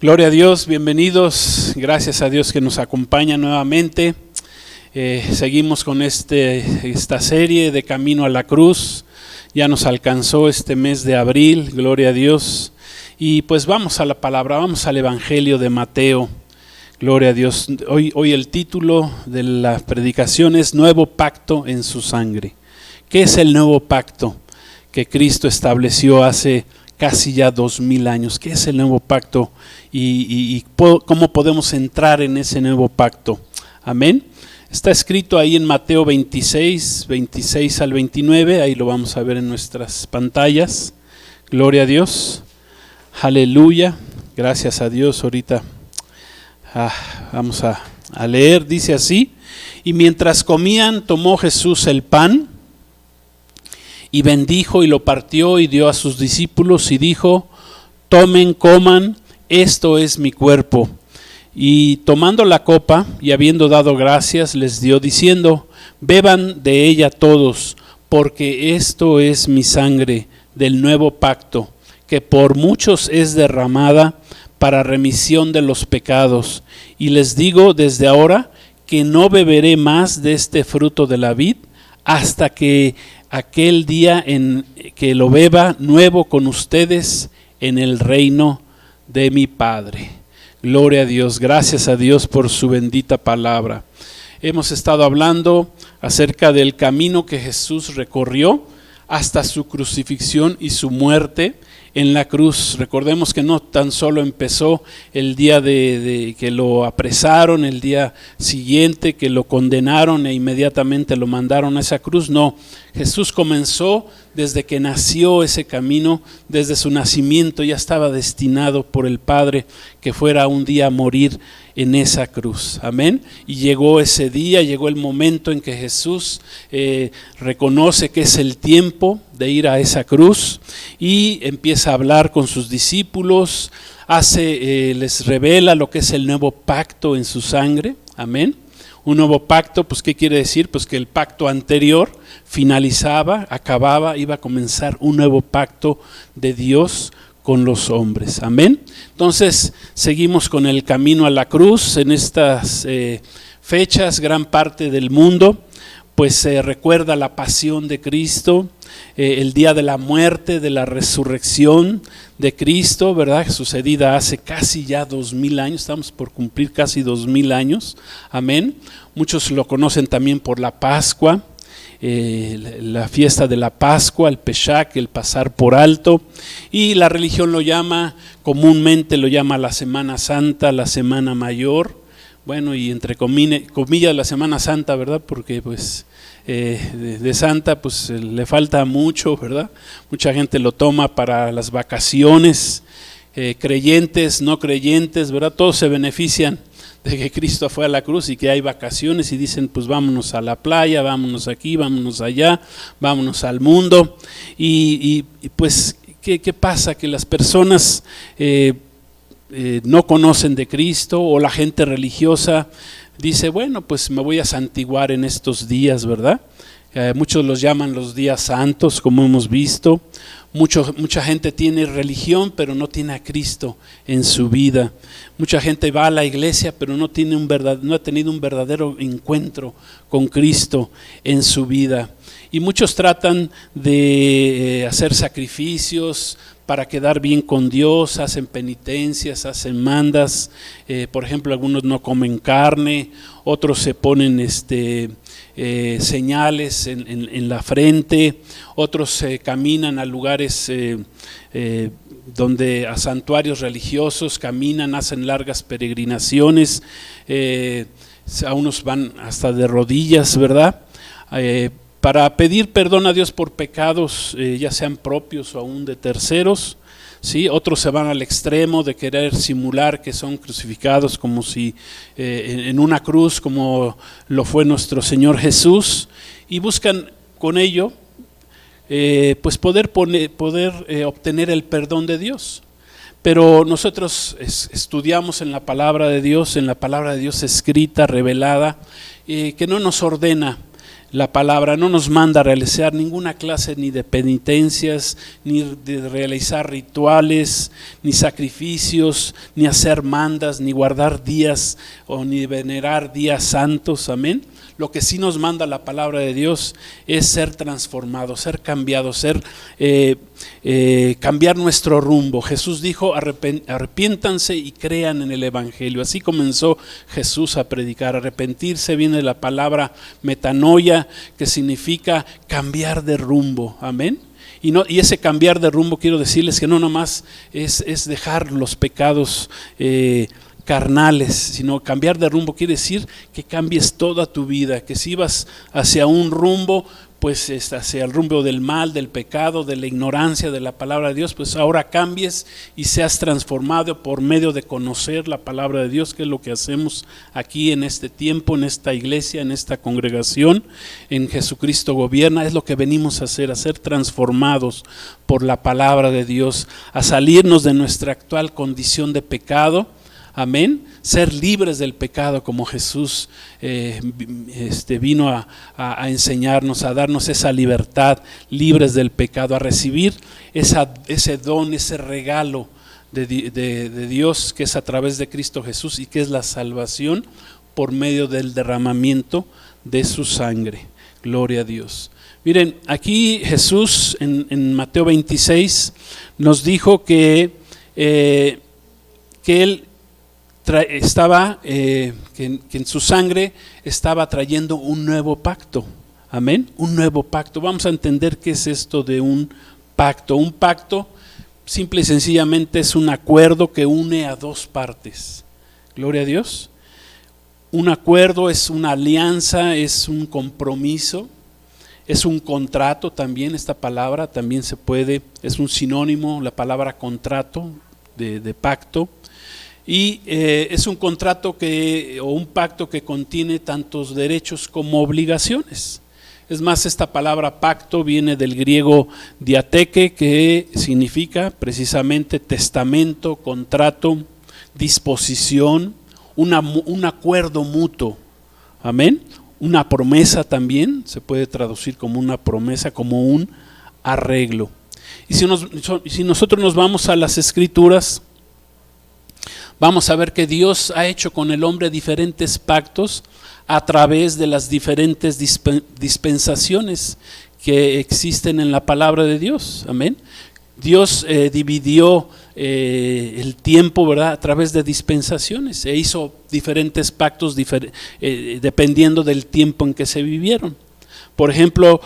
Gloria a Dios, bienvenidos, gracias a Dios que nos acompaña nuevamente. Seguimos con esta serie de Camino a la Cruz. Ya nos alcanzó este mes de abril, gloria a Dios. Y pues vamos a la palabra, vamos al Evangelio de Mateo. Gloria a Dios. Hoy el título de la predicación es Nuevo Pacto en su sangre. ¿Qué es el nuevo pacto que Cristo estableció hace casi ya 2000 años? ¿Qué es el nuevo pacto? Y cómo podemos entrar en ese nuevo pacto. Amén. Está escrito ahí en Mateo 26 al 29, ahí lo vamos a ver en nuestras pantallas. Gloria a Dios. Aleluya. Gracias a Dios. Ahorita vamos a leer. Dice así: y mientras comían, tomó Jesús el pan y bendijo y lo partió y dio a sus discípulos y dijo: tomen, coman, esto es mi cuerpo. Y tomando la copa y habiendo dado gracias, les dio diciendo: beban de ella todos, porque esto es mi sangre del nuevo pacto, que por muchos es derramada para remisión de los pecados. Y les digo desde ahora que no beberé más de este fruto de la vid hasta que aquel día en que lo beba nuevo con ustedes en el reino de mi Padre. Gloria a Dios, gracias a Dios por su bendita palabra. Hemos estado hablando acerca del camino que Jesús recorrió hasta su crucifixión y su muerte en la cruz. Recordemos que no tan solo empezó el día de que lo apresaron, el día siguiente que lo condenaron e inmediatamente lo mandaron a esa cruz. No, Jesús comenzó desde que nació ese camino, desde su nacimiento ya estaba destinado por el Padre que fuera un día a morir en esa cruz. Amén. Y llegó ese día, llegó el momento en que Jesús reconoce que es el tiempo de ir a esa cruz y empieza a hablar con sus discípulos, les revela lo que es el nuevo pacto en su sangre. Amén. Un nuevo pacto, pues ¿qué quiere decir? Pues que el pacto anterior finalizaba, acababa, iba a comenzar un nuevo pacto de Dios con los hombres. Amén. Entonces seguimos con el camino a la cruz. En estas fechas gran parte del mundo pues se recuerda la pasión de Cristo, el día de la muerte, de la resurrección de Cristo, ¿verdad? Sucedida hace casi ya 2000 años, estamos por cumplir casi 2000 años, amén. Muchos lo conocen también por la Pascua, la fiesta de la Pascua, el Pesach, el pasar por alto, y la religión lo llama, comúnmente lo llama la Semana Santa, la Semana Mayor. Bueno, y entre comillas la Semana Santa, ¿verdad? Porque pues de Santa pues le falta mucho, ¿verdad? Mucha gente lo toma para las vacaciones, creyentes, no creyentes, ¿verdad? Todos se benefician de que Cristo fue a la cruz y que hay vacaciones y dicen pues vámonos a la playa, vámonos aquí, vámonos allá, vámonos al mundo. Y pues ¿qué pasa? Que las personas no conocen de Cristo, o la gente religiosa dice, bueno, pues me voy a santiguar en estos días, ¿verdad? Muchos los llaman los días santos, como hemos visto. Mucha gente tiene religión, pero no tiene a Cristo en su vida. Mucha gente va a la iglesia, pero no ha tenido un verdadero encuentro con Cristo en su vida. Y muchos tratan de hacer sacrificios para quedar bien con Dios, hacen penitencias, hacen mandas. Por ejemplo, algunos no comen carne, otros se ponen señales en la frente, otros caminan a lugares a santuarios religiosos, caminan, hacen largas peregrinaciones, a unos van hasta de rodillas, ¿verdad? Para pedir perdón a Dios por pecados, ya sean propios o aún de terceros, ¿sí? Otros se van al extremo de querer simular que son crucificados como si en una cruz, como lo fue nuestro Señor Jesús, y buscan con ello pues poder obtener el perdón de Dios. Pero nosotros estudiamos en la palabra de Dios escrita, revelada, que no nos ordena la palabra no nos manda a realizar ninguna clase ni de penitencias, ni de realizar rituales, ni sacrificios, ni hacer mandas, ni guardar días o ni venerar días santos, amén. Lo que sí nos manda la palabra de Dios es ser transformados, ser cambiados, cambiar nuestro rumbo. Jesús dijo: arrepiéntanse y crean en el Evangelio. Así comenzó Jesús a predicar. Arrepentirse viene de la palabra metanoia, que significa cambiar de rumbo, amén. Y ese cambiar de rumbo, quiero decirles que no nomás es dejar los pecados carnales, sino cambiar de rumbo quiere decir que cambies toda tu vida, que si ibas hacia un rumbo, pues hacia el rumbo del mal, del pecado, de la ignorancia de la palabra de Dios, pues ahora cambies y seas transformado por medio de conocer la palabra de Dios, que es lo que hacemos aquí en este tiempo, en esta iglesia, en esta congregación, en Jesucristo Gobierna. Es lo que venimos a ser transformados por la palabra de Dios, a salirnos de nuestra actual condición de pecado. Amén, ser libres del pecado como Jesús vino a enseñarnos, a darnos esa libertad, libres del pecado, a recibir ese don, ese regalo de Dios, que es a través de Cristo Jesús y que es la salvación por medio del derramamiento de su sangre. Gloria a Dios. Miren, aquí Jesús en Mateo 26 nos dijo que Él estaba, que en su sangre estaba trayendo un nuevo pacto, amén, un nuevo pacto. Vamos a entender qué es esto de un pacto. Un pacto simple y sencillamente es un acuerdo que une a dos partes. Gloria a Dios. Un acuerdo es una alianza, es un compromiso, es un contrato también. Esta palabra también es un sinónimo, la palabra contrato de pacto. Y es un contrato o un pacto que contiene tantos derechos como obligaciones. Es más, esta palabra pacto viene del griego diateque, que significa precisamente testamento, contrato, disposición, un acuerdo mutuo. Amén. Una promesa también se puede traducir como una promesa, como un arreglo. Y si nosotros nos vamos a las Escrituras, vamos a ver que Dios ha hecho con el hombre diferentes pactos a través de las diferentes dispensaciones que existen en la palabra de Dios. Amén. Dios dividió el tiempo, ¿verdad?, a través de dispensaciones, e hizo diferentes pactos dependiendo del tiempo en que se vivieron. Por ejemplo,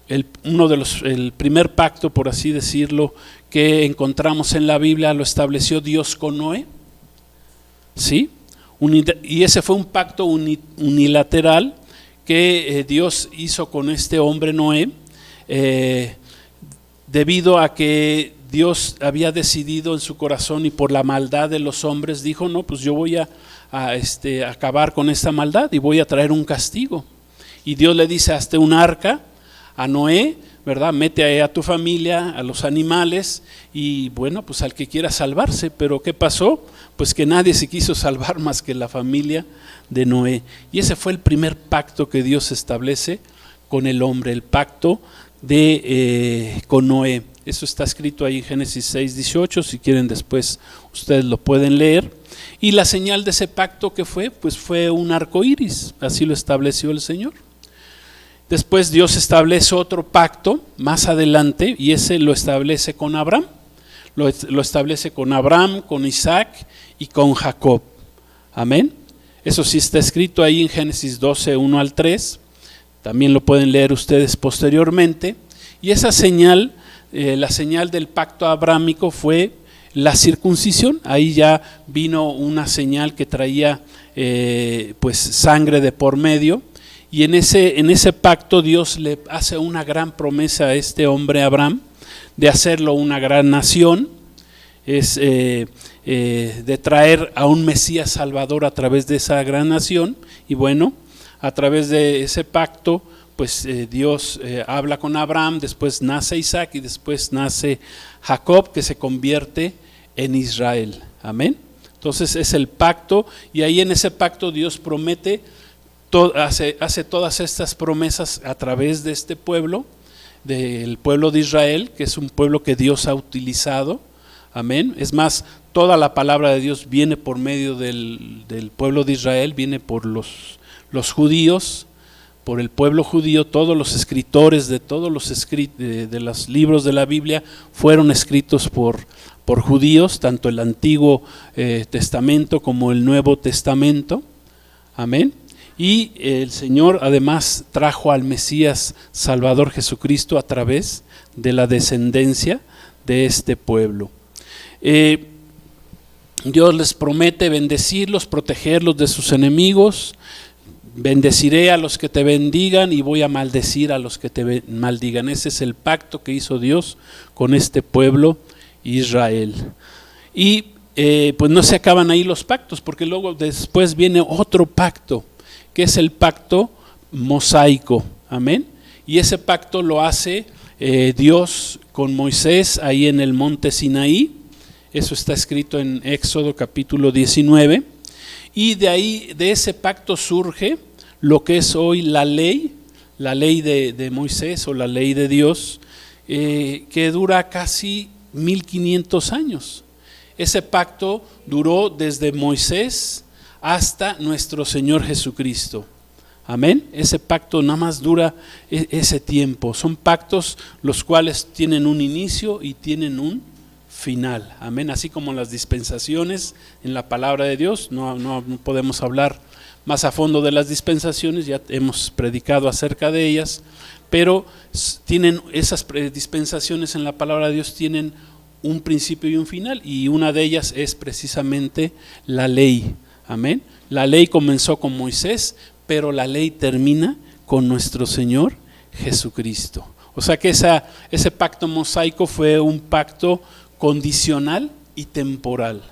el primer pacto, por así decirlo, que encontramos en la Biblia, lo estableció Dios con Noé. ¿Sí? Y ese fue un pacto unilateral que Dios hizo con este hombre Noé, debido a que Dios había decidido en su corazón, y por la maldad de los hombres dijo: no, pues yo voy a acabar con esta maldad y voy a traer un castigo. Y Dios le dice: hazte un arca a Noé, ¿verdad? Mete a tu familia, a los animales, y bueno, pues al que quiera salvarse. Pero ¿qué pasó? Pues que nadie se quiso salvar más que la familia de Noé. Y ese fue el primer pacto que Dios establece con el hombre, el pacto con Noé. Eso está escrito ahí en Génesis 6:18, si quieren después ustedes lo pueden leer. Y la señal de ese pacto, ¿qué fue? Pues fue un arco iris, así lo estableció el Señor. Después Dios establece otro pacto más adelante, y ese lo establece con Abraham. Lo establece con Abraham, con Isaac y con Jacob. Amén. Eso sí está escrito ahí en Génesis 12:1-3. También lo pueden leer ustedes posteriormente. Y esa señal, la señal del pacto abrámico, fue la circuncisión. Ahí ya vino una señal que traía pues sangre de por medio. Y en ese pacto Dios le hace una gran promesa a este hombre Abraham, de hacerlo una gran nación, de traer a un Mesías Salvador a través de esa gran nación. Y bueno, a través de ese pacto, pues Dios habla con Abraham, después nace Isaac y después nace Jacob, que se convierte en Israel. Amén. Entonces es el pacto, y ahí en ese pacto Dios promete hace todas estas promesas a través de este pueblo, del pueblo de Israel, que es un pueblo que Dios ha utilizado. Amén. Es más, toda la palabra de Dios viene por medio del pueblo de Israel, viene por los judíos, por el pueblo judío. Todos los escritores de todos de los libros de la Biblia fueron escritos por judíos, tanto el Antiguo Testamento como el Nuevo Testamento. Amén. Y el Señor además trajo al Mesías Salvador Jesucristo a través de la descendencia de este pueblo. Dios les promete bendecirlos, protegerlos de sus enemigos. Bendeciré a los que te bendigan y voy a maldecir a los que te maldigan. Ese es el pacto que hizo Dios con este pueblo Israel. Y pues no se acaban ahí los pactos, porque luego después viene otro pacto, que es el pacto mosaico. Amén. Y ese pacto lo hace Dios con Moisés ahí en el monte Sinaí. Eso está escrito en Éxodo capítulo 19. Y de ahí, de ese pacto surge lo que es hoy la ley de Moisés o la ley de Dios, que dura casi 1500 años. Ese pacto duró desde Moisés hasta nuestro Señor Jesucristo. Amén. Ese pacto nada más dura ese tiempo. Son pactos los cuales tienen un inicio y tienen un final. Amén. Así como las dispensaciones en la palabra de Dios, no podemos hablar más a fondo de las dispensaciones, ya hemos predicado acerca de ellas, pero tienen esas dispensaciones en la palabra de Dios, tienen un principio y un final, y una de ellas es precisamente la ley. Amén. La ley comenzó con Moisés, pero la ley termina con nuestro Señor Jesucristo. O sea que ese pacto mosaico fue un pacto condicional y temporal.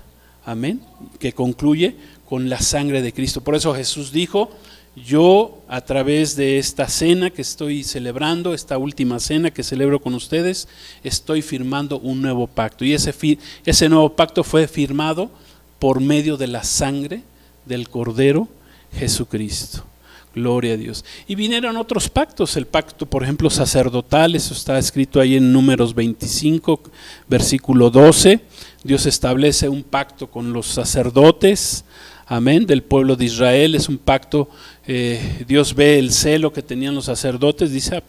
Amén. Que concluye con la sangre de Cristo. Por eso Jesús dijo: yo a través de esta cena que estoy celebrando, esta última cena que celebro con ustedes, estoy firmando un nuevo pacto. Y ese nuevo pacto fue firmado por medio de la sangre del Cordero Jesucristo. Gloria a Dios. Y vinieron otros pactos, el pacto, por ejemplo, sacerdotal. Eso está escrito ahí en Números 25, versículo 12. Dios establece un pacto con los sacerdotes, amén, del pueblo de Israel. Es un pacto, Dios ve el celo que tenían los sacerdotes, dice,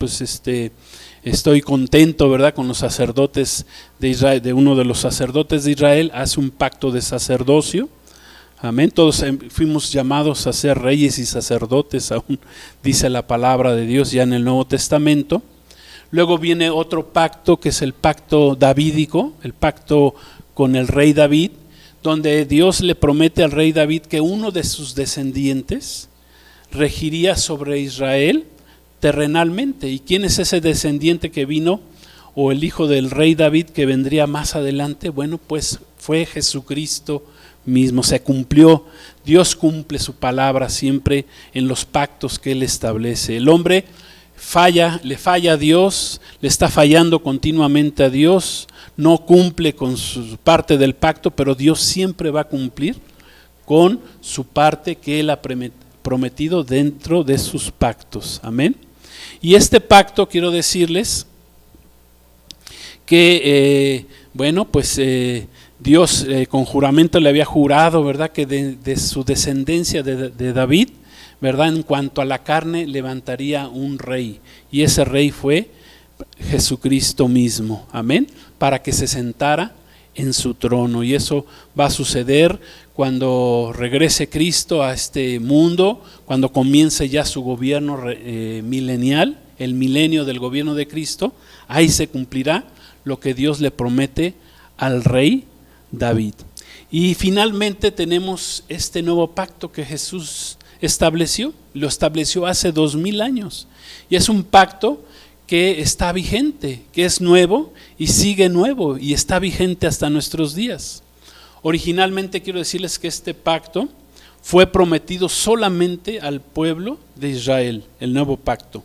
estoy contento, ¿verdad?, con los sacerdotes de Israel. De uno de los sacerdotes de Israel hace un pacto de sacerdocio. Amén. Todos fuimos llamados a ser reyes y sacerdotes, aún dice la palabra de Dios ya en el Nuevo Testamento. Luego viene otro pacto, que es el pacto davídico, el pacto con el rey David, donde Dios le promete al rey David que uno de sus descendientes regiría sobre Israel terrenalmente. ¿Y quién es ese descendiente que vino, o el hijo del rey David que vendría más adelante? Bueno, pues fue Jesucristo mismo. Se cumplió. Dios cumple su palabra siempre en los pactos que Él establece. El hombre le falla a Dios, le está fallando continuamente a Dios, no cumple con su parte del pacto, pero Dios siempre va a cumplir con su parte que Él ha prometido dentro de sus pactos. Amén. Y este pacto, quiero decirles que Dios con juramento le había jurado, ¿verdad?, que de su descendencia de David, ¿verdad?, en cuanto a la carne levantaría un rey, y ese rey fue Jesucristo mismo. Amén. Para que se sentara en su trono, y eso va a suceder cuando regrese Cristo a este mundo, cuando comience ya su gobierno milenial, el milenio del gobierno de Cristo. Ahí se cumplirá lo que Dios le promete al rey David. Y finalmente tenemos este nuevo pacto que Jesús estableció, lo estableció hace 2000 años, y es un pacto que está vigente, que es nuevo y sigue nuevo y está vigente hasta nuestros días. Originalmente quiero decirles que este pacto fue prometido solamente al pueblo de Israel, el nuevo pacto.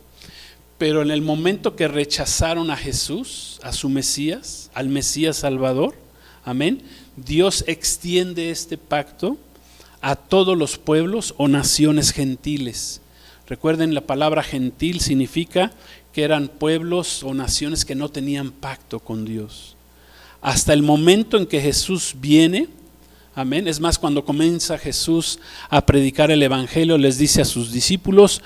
Pero en el momento que rechazaron a Jesús, a su Mesías, al Mesías Salvador, amén, Dios extiende este pacto a todos los pueblos o naciones gentiles. Recuerden, la palabra gentil significa que eran pueblos o naciones que no tenían pacto con Dios. Hasta el momento en que Jesús viene, amén. Es más, cuando comienza Jesús a predicar el evangelio, les dice a sus discípulos: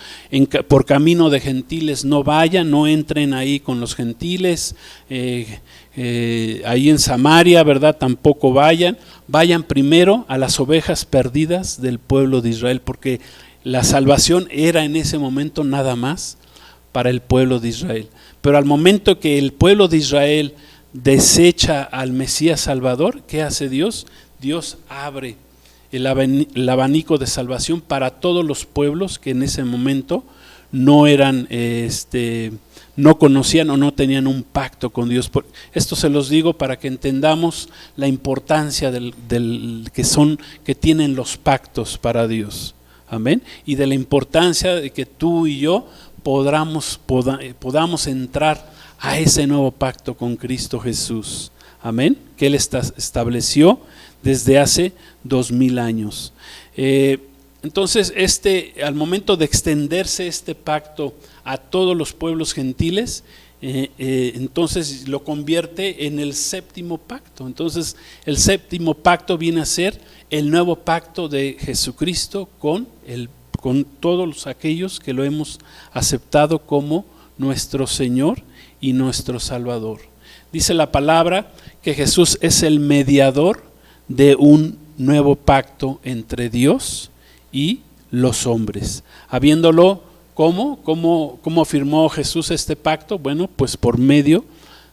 por camino de gentiles no vayan, no entren ahí con los gentiles, ahí en Samaria, ¿verdad? Tampoco vayan primero a las ovejas perdidas del pueblo de Israel, porque la salvación era en ese momento nada más para el pueblo de Israel. Pero al momento que el pueblo de Israel desecha al Mesías Salvador, ¿qué hace Dios? Dios abre el abanico de salvación para todos los pueblos que en ese momento no eran, no conocían o no tenían un pacto con Dios. Esto se los digo para que entendamos la importancia que tienen los pactos para Dios. Amén. Y de la importancia de que tú y yo podamos entrar a ese nuevo pacto con Cristo Jesús. Amén. Que Él estableció desde hace 2000 años. Entonces, al momento de extenderse este pacto a todos los pueblos gentiles, entonces lo convierte en el séptimo pacto. Entonces, el séptimo pacto viene a ser el nuevo pacto de Jesucristo con todos aquellos que lo hemos aceptado como nuestro Señor y nuestro Salvador. Dice la palabra que Jesús es el mediador de un nuevo pacto entre Dios y los hombres. Habiéndolo, ¿cómo firmó Jesús este pacto? Bueno, pues por medio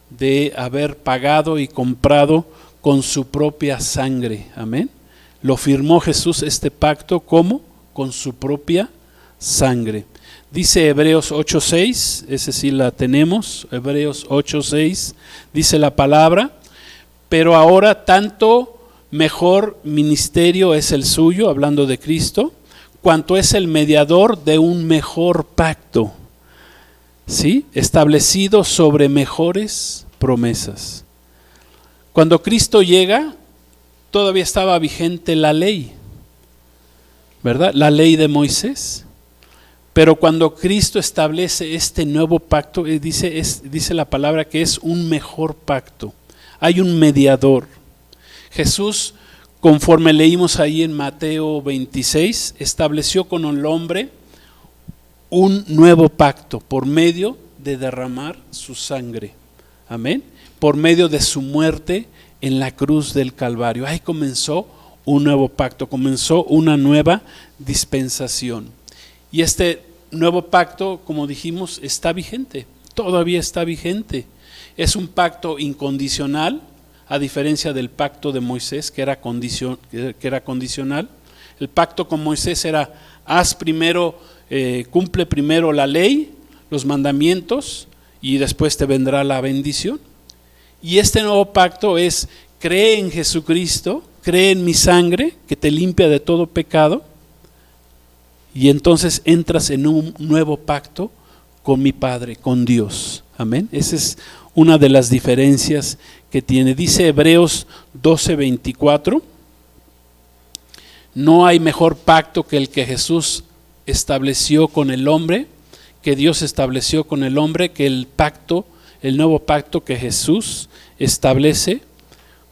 de haber pagado y comprado con su propia sangre. Amén. Lo firmó Jesús este pacto, ¿cómo? Con su propia sangre. Dice Hebreos 8:6, ese sí la tenemos, Hebreos 8:6, dice la palabra: pero ahora tanto mejor ministerio es el suyo, hablando de Cristo, cuanto es el mediador de un mejor pacto, ¿sí? Establecido sobre mejores promesas. Cuando Cristo llega, todavía estaba vigente la ley, ¿verdad? La ley de Moisés. Pero cuando Cristo establece este nuevo pacto, dice la palabra que es un mejor pacto. Hay un mediador. Jesús, conforme leímos ahí en Mateo 26, estableció con el hombre un nuevo pacto por medio de derramar su sangre. Amén. Por medio de su muerte en la cruz del Calvario. Ahí comenzó un nuevo pacto, comenzó una nueva dispensación. Y este nuevo pacto, como dijimos, está vigente, todavía está vigente. Es un pacto incondicional, a diferencia del pacto de Moisés, que era condicional. El pacto con Moisés era: cumple primero la ley, los mandamientos, y después te vendrá la bendición. Y este nuevo pacto es: cree en Jesucristo, cree en mi sangre, que te limpia de todo pecado, y entonces entras en un nuevo pacto con mi Padre, con Dios. Amén. Esa es una de las diferencias que tiene. Dice Hebreos 12:24: no hay mejor pacto que el que Jesús estableció con el hombre, que Dios estableció con el hombre, que el nuevo pacto que Jesús establece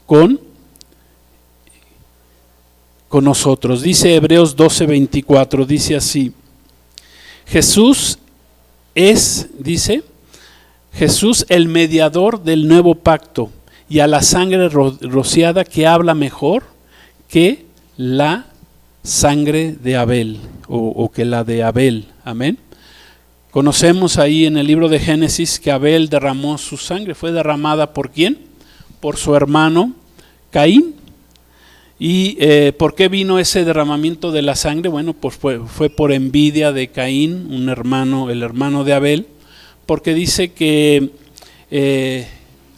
con nosotros. Dice Hebreos 12:24, dice así: Jesús el mediador del nuevo pacto, y a la sangre rociada, que habla mejor que la sangre de Abel, o que la de Abel. Amén. Conocemos ahí en el libro de Génesis que Abel derramó su sangre. ¿Fue derramada por quién? Por su hermano Caín. ¿Y por qué vino ese derramamiento de la sangre? Bueno, pues fue por envidia de Caín, el hermano de Abel, porque dice que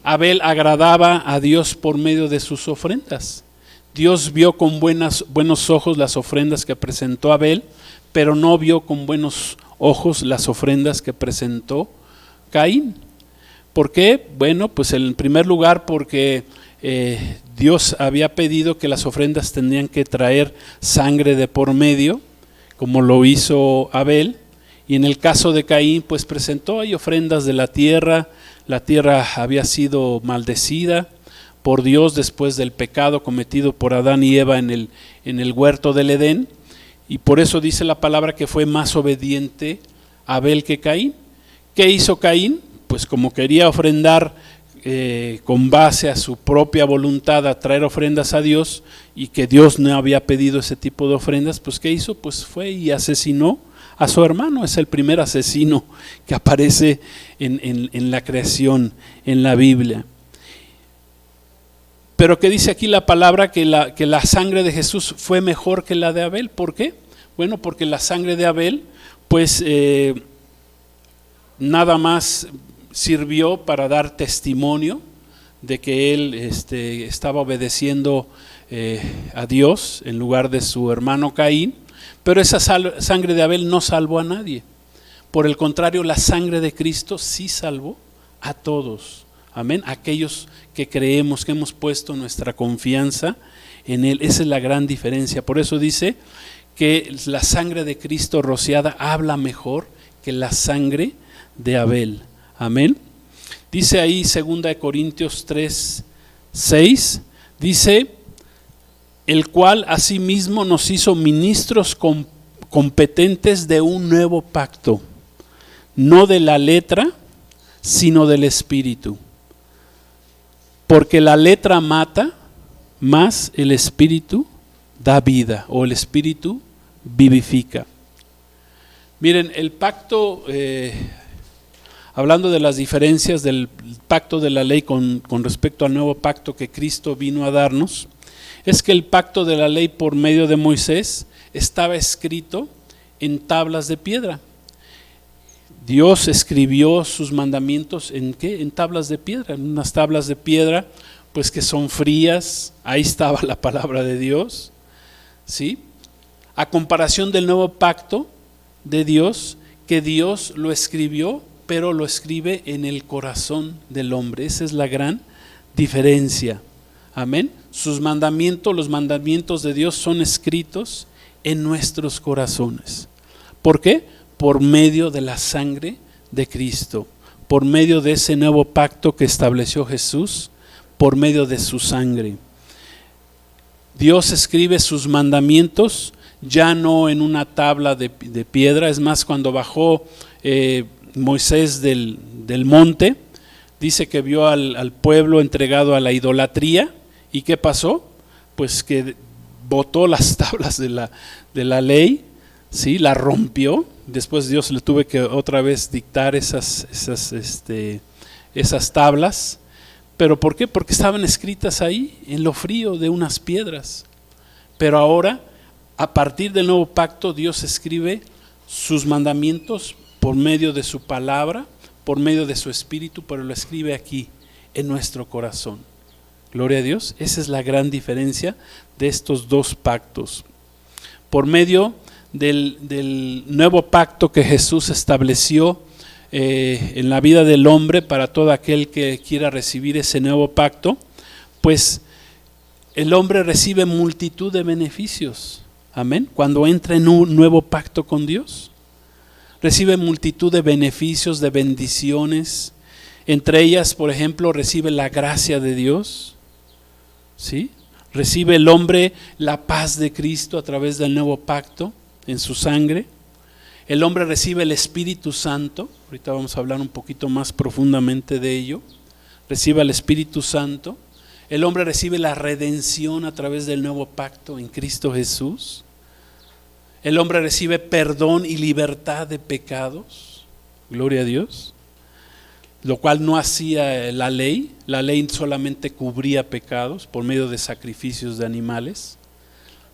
Abel agradaba a Dios por medio de sus ofrendas. Dios vio con buenos ojos las ofrendas que presentó Abel, pero no vio con buenos ojos las ofrendas que presentó Caín. ¿Por qué? Bueno, pues en primer lugar porque Dios había pedido que las ofrendas tenían que traer sangre de por medio, como lo hizo Abel, Y en el caso de Caín, pues presentó ahí ofrendas de la tierra había sido maldecida por Dios después del pecado cometido por Adán y Eva en el huerto del Edén, y por eso dice la palabra que fue más obediente Abel que Caín. ¿Qué hizo Caín? Pues como quería ofrendar con base a su propia voluntad, a traer ofrendas a Dios, y que Dios no había pedido ese tipo de ofrendas, pues ¿qué hizo? Pues fue y asesinó a su hermano. Es el primer asesino que aparece en la creación, en la Biblia. Pero ¿qué dice aquí la palabra? Que la sangre de Jesús fue mejor que la de Abel. ¿Por qué? Bueno, porque la sangre de Abel, pues nada más sirvió para dar testimonio de que él estaba obedeciendo a Dios en lugar de su hermano Caín, pero esa sangre de Abel no salvó a nadie. Por el contrario, la sangre de Cristo sí salvó a todos. Amén. Aquellos que creemos, que hemos puesto nuestra confianza en Él. Esa es la gran diferencia. Por eso dice que la sangre de Cristo rociada habla mejor que la sangre de Abel. Amén. Dice ahí 2 Corintios 3:6, dice: el cual asimismo nos hizo ministros competentes de un nuevo pacto, no de la letra, sino del Espíritu. Porque la letra mata, mas el Espíritu da vida, o el Espíritu vivifica. Miren, el pacto, hablando de las diferencias del pacto de la ley con respecto al nuevo pacto que Cristo vino a darnos, es que el pacto de la ley por medio de Moisés estaba escrito en tablas de piedra. Dios escribió sus mandamientos ¿en qué? En tablas de piedra, en unas tablas de piedra pues que son frías. Ahí estaba la palabra de Dios, ¿sí? A comparación del nuevo pacto de Dios, que Dios lo escribió, pero lo escribe en el corazón del hombre. Esa es la gran diferencia. Amén. Sus mandamientos, los mandamientos de Dios son escritos en nuestros corazones. ¿Por qué? Por medio de la sangre de Cristo, por medio de ese nuevo pacto que estableció Jesús, por medio de su sangre. Dios escribe sus mandamientos ya no en una tabla de piedra. Es más, cuando bajó Moisés del monte, dice que vio al pueblo entregado a la idolatría. ¿Y qué pasó? Pues que botó las tablas de la ley, ¿sí? La rompió. Después Dios le tuvo que otra vez dictar esas tablas. ¿Pero por qué? Porque estaban escritas ahí en lo frío de unas piedras. Pero ahora, a partir del nuevo pacto, Dios escribe sus mandamientos por medio de su palabra, por medio de su espíritu, pero lo escribe aquí en nuestro corazón. Gloria a Dios. Esa es la gran diferencia de estos dos pactos. Por medio del nuevo pacto que Jesús estableció en la vida del hombre para todo aquel que quiera recibir ese nuevo pacto, pues el hombre recibe multitud de beneficios. Amén. Cuando entra en un nuevo pacto con Dios, recibe multitud de beneficios, de bendiciones. Entre ellas, por ejemplo, recibe la gracia de Dios, ¿sí? Recibe el hombre la paz de Cristo a través del nuevo pacto en su sangre. El hombre recibe el Espíritu Santo. Ahorita vamos a hablar un poquito más profundamente de ello. Recibe el Espíritu Santo. El hombre recibe la redención a través del nuevo pacto en Cristo Jesús. El hombre recibe perdón y libertad de pecados. Gloria a Dios. Lo cual no hacía la ley. La ley solamente cubría pecados por medio de sacrificios de animales.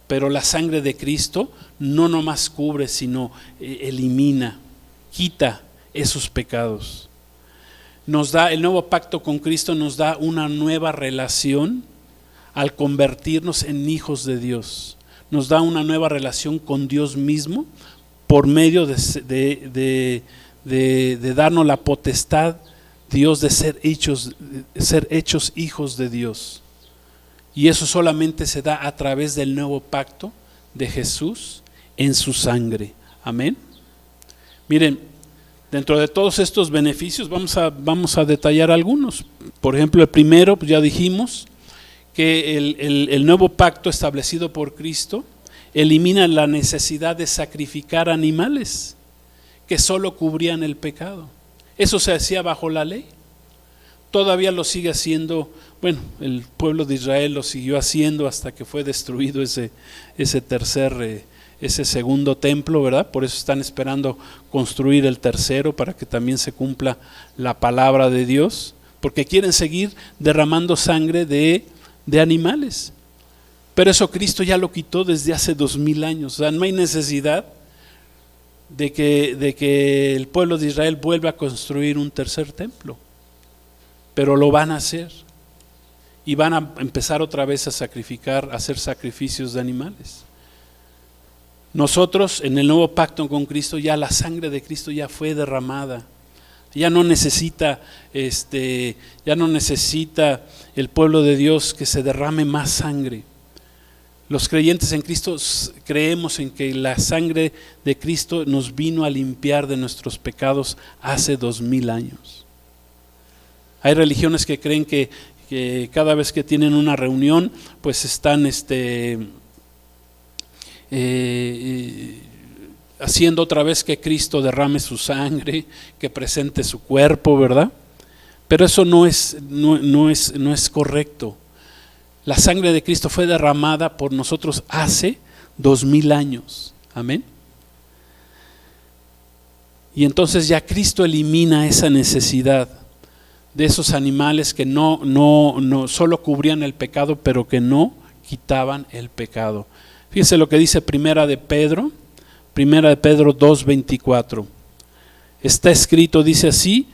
Pero la sangre de Cristo no nomás cubre, sino elimina, quita esos pecados. Nos da, el nuevo pacto con Cristo nos da una nueva relación al convertirnos en hijos de Dios. Nos da una nueva relación con Dios mismo por medio de darnos la potestad, Dios, de ser hechos hijos de Dios. Y eso solamente se da a través del nuevo pacto de Jesús en su sangre. Amén. Miren, dentro de todos estos beneficios vamos a detallar algunos. Por ejemplo, el primero, pues ya dijimos que el nuevo pacto establecido por Cristo elimina la necesidad de sacrificar animales que solo cubrían el pecado. Eso se hacía bajo la ley. Todavía lo sigue haciendo, bueno, el pueblo de Israel lo siguió haciendo hasta que fue destruido ese segundo templo, ¿verdad? Por eso están esperando construir el tercero para que también se cumpla la palabra de Dios, porque quieren seguir derramando sangre de animales. Pero eso Cristo ya lo quitó desde hace 2000 años. O sea, no hay necesidad de que el pueblo de Israel vuelva a construir un tercer templo. Pero lo van a hacer. Y van a empezar otra vez a hacer sacrificios de animales. Nosotros en el nuevo pacto con Cristo, ya la sangre de Cristo ya fue derramada. Ya no necesita el pueblo de Dios que se derrame más sangre. Los creyentes en Cristo creemos en que la sangre de Cristo nos vino a limpiar de nuestros pecados hace 2000 años. Hay religiones que creen que cada vez que tienen una reunión, pues están haciendo otra vez que Cristo derrame su sangre, que presente su cuerpo, ¿verdad? Pero eso no es correcto. La sangre de Cristo fue derramada por nosotros hace 2000 años. Amén. Y entonces ya Cristo elimina esa necesidad de esos animales que no solo cubrían el pecado, pero que no quitaban el pecado. Fíjense lo que dice Primera de Pedro 2:24. Está escrito, dice así: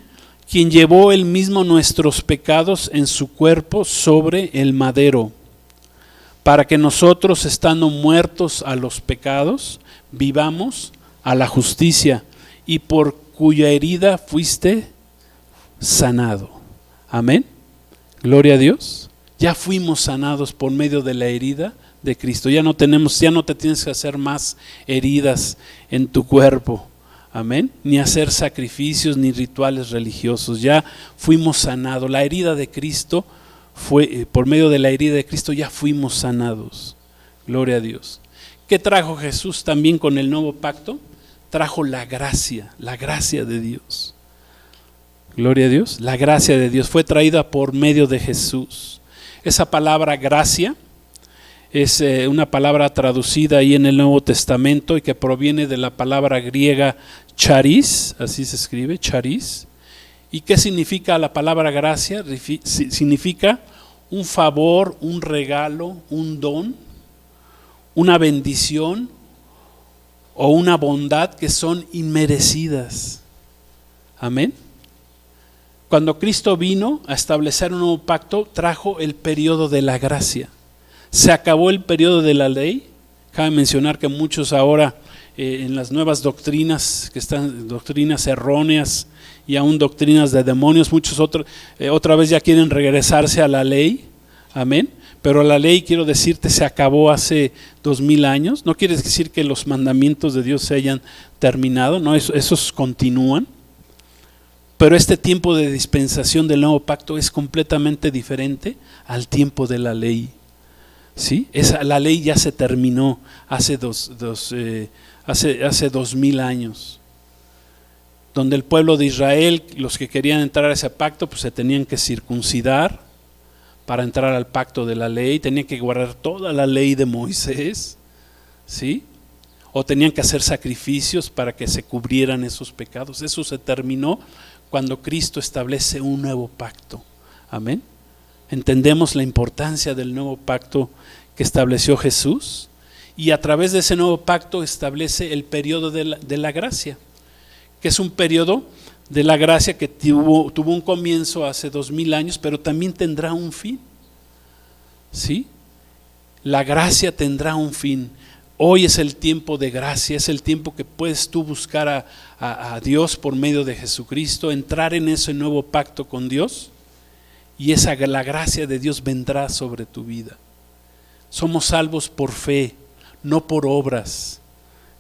quien llevó él mismo nuestros pecados en su cuerpo sobre el madero, para que nosotros, estando muertos a los pecados, vivamos a la justicia, y por cuya herida fuiste sanado. Amén. Gloria a Dios. Ya fuimos sanados por medio de la herida de Cristo. Ya no te tienes que hacer más heridas en tu cuerpo. Amén. Ni hacer sacrificios ni rituales religiosos. Ya fuimos sanados. La herida de Cristo por medio de la herida de Cristo ya fuimos sanados. Gloria a Dios. ¿Qué trajo Jesús también con el nuevo pacto? Trajo la gracia de Dios. Gloria a Dios. La gracia de Dios fue traída por medio de Jesús. Esa palabra gracia es una palabra traducida ahí en el Nuevo Testamento y que proviene de la palabra griega charis, así se escribe, charis. ¿Y qué significa la palabra gracia? Significa un favor, un regalo, un don, una bendición o una bondad que son inmerecidas. Amén. Cuando Cristo vino a establecer un nuevo pacto, trajo el periodo de la gracia. Se acabó el periodo de la ley. Cabe mencionar que muchos ahora en las nuevas doctrinas, que están doctrinas erróneas y aún doctrinas de demonios, muchos otra vez ya quieren regresarse a la ley. Amén. Pero la ley, quiero decirte, se acabó hace 2000 años. No quiere decir que los mandamientos de Dios se hayan terminado, no, esos continúan. Pero este tiempo de dispensación del nuevo pacto es completamente diferente al tiempo de la ley. ¿Sí? La ley ya se terminó hace 2000 años. Donde el pueblo de Israel, los que querían entrar a ese pacto, pues se tenían que circuncidar para entrar al pacto de la ley, tenían que guardar toda la ley de Moisés, ¿sí? O tenían que hacer sacrificios para que se cubrieran esos pecados. Eso se terminó cuando Cristo establece un nuevo pacto. Amén. Entendemos la importancia del nuevo pacto que estableció Jesús, y a través de ese nuevo pacto establece el periodo de la gracia, que es un periodo de la gracia que tuvo un comienzo hace 2000 años, pero también tendrá un fin. ¿Sí? La gracia tendrá un fin. Hoy es el tiempo de gracia, es el tiempo que puedes tú buscar a Dios por medio de Jesucristo, entrar en ese nuevo pacto con Dios, y la gracia de Dios vendrá sobre tu vida. Somos salvos por fe, no por obras.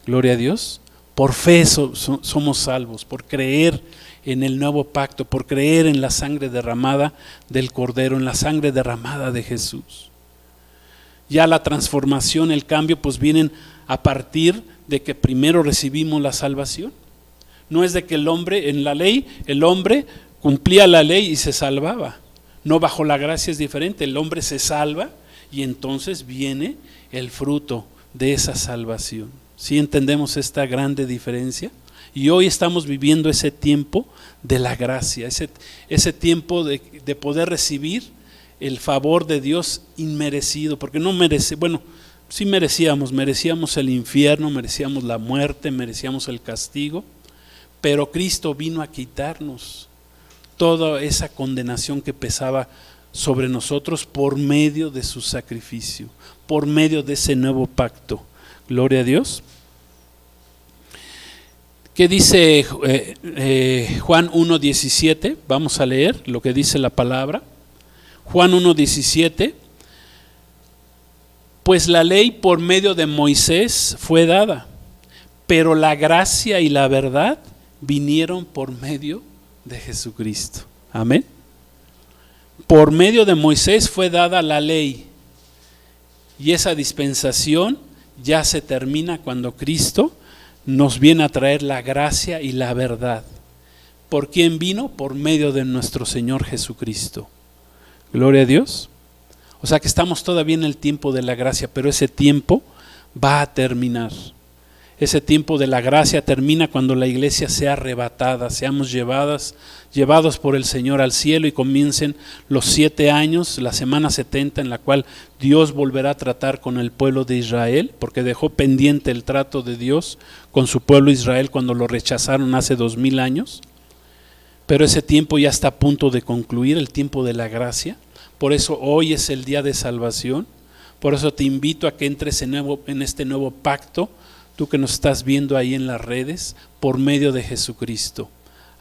Gloria a Dios. Por fe somos salvos, por creer en el nuevo pacto, por creer en la sangre derramada del Cordero, en la sangre derramada de Jesús. Ya la transformación, el cambio, pues vienen a partir de que primero recibimos la salvación. No es de que el hombre, en la ley, el hombre cumplía la ley y se salvaba. No, bajo la gracia es diferente, el hombre se salva y entonces viene el fruto de esa salvación. ¿Sí entendemos esta grande diferencia? Y hoy estamos viviendo ese tiempo de la gracia, ese tiempo de poder recibir el favor de Dios inmerecido, porque no merece, bueno, sí merecíamos el infierno, merecíamos la muerte, merecíamos el castigo, pero Cristo vino a quitarnos toda esa condenación que pesaba sobre nosotros por medio de su sacrificio, por medio de ese nuevo pacto. Gloria a Dios. ¿Qué dice Juan 1:17? Vamos a leer lo que dice la palabra. Juan 1:17. Pues la ley por medio de Moisés fue dada, pero la gracia y la verdad vinieron por medio de Jesucristo. Amén. Por medio de Moisés fue dada la ley, y esa dispensación ya se termina cuando Cristo nos viene a traer la gracia y la verdad. ¿Por quién vino? Por medio de nuestro Señor Jesucristo. Gloria a Dios. O sea que estamos todavía en el tiempo de la gracia, pero ese tiempo va a terminar. Ese tiempo de la gracia termina cuando la iglesia sea arrebatada, seamos llevados por el Señor al cielo y comiencen los 7 años, la semana 70, en la cual Dios volverá a tratar con el pueblo de Israel, porque dejó pendiente el trato de Dios con su pueblo Israel cuando lo rechazaron hace 2000 años. Pero ese tiempo ya está a punto de concluir, el tiempo de la gracia. Por eso hoy es el día de salvación. Por eso te invito a que entres en este nuevo pacto, tú que nos estás viendo ahí en las redes, por medio de Jesucristo.